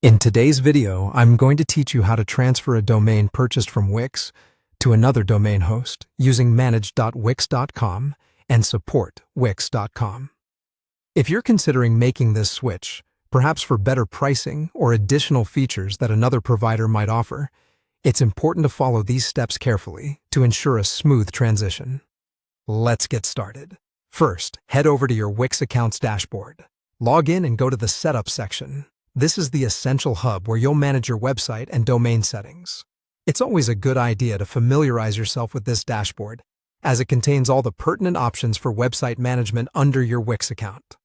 In today's video, I'm going to teach you how to transfer a domain purchased from Wix to another domain host using manage.wix.com and support.wix.com. If you're considering making this switch, perhaps for better pricing or additional features that another provider might offer, it's important to follow these steps carefully to ensure a smooth transition. Let's get started. First, head over to your Wix account's dashboard. Log in and go to the Setup section. This is the essential hub where you'll manage your website and domain settings. It's always a good idea to familiarize yourself with this dashboard, as it contains all the pertinent options for website management under your Wix account.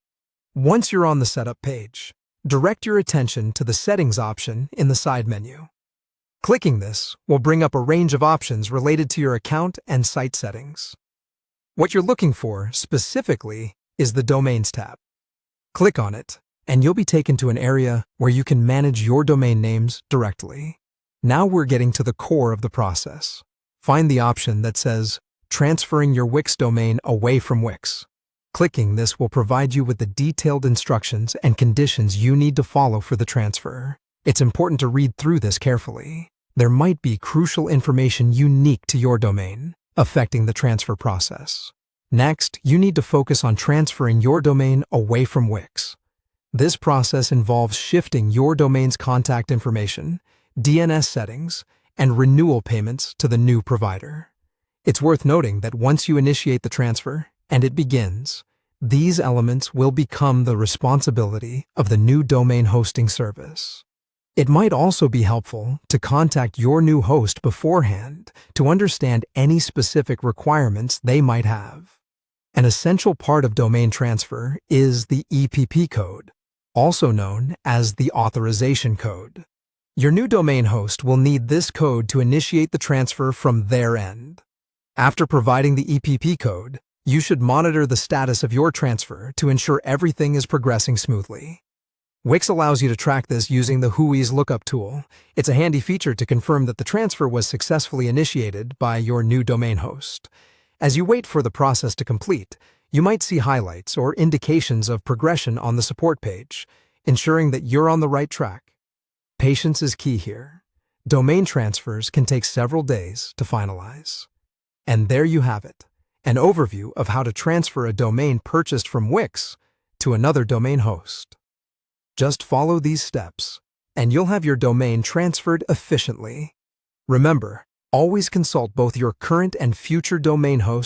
Once you're on the Setup page, direct your attention to the Settings option in the side menu. Clicking this will bring up a range of options related to your account and site settings. What you're looking for, specifically, is the Domains tab. Click on it, and you'll be taken to an area where you can manage your domain names directly. Now we're getting to the core of the process. Find the option that says, Transferring your Wix domain away from Wix. Clicking this will provide you with the detailed instructions and conditions you need to follow for the transfer. It's important to read through this carefully. There might be crucial information unique to your domain, affecting the transfer process. Next, you need to focus on transferring your domain away from Wix. This process involves shifting your domain's contact information, DNS settings, and renewal payments to the new provider. It's worth noting that once you initiate the transfer, and it begins, these elements will become the responsibility of the new domain hosting service. It might also be helpful to contact your new host beforehand to understand any specific requirements they might have. An essential part of domain transfer is the EPP code, also known as the authorization code. Your new domain host will need this code to initiate the transfer from their end. After providing the EPP code, you should monitor the status of your transfer to ensure everything is progressing smoothly. Wix allows you to track this using the Whois lookup tool. It's a handy feature to confirm that the transfer was successfully initiated by your new domain host. As you wait for the process to complete, you might see highlights or indications of progression on the support page, ensuring that you're on the right track. Patience is key here. Domain transfers can take several days to finalize. And there you have it, an overview of how to transfer a domain purchased from Wix to another domain host. Just follow these steps, and you'll have your domain transferred efficiently. Remember, always consult both your current and future domain host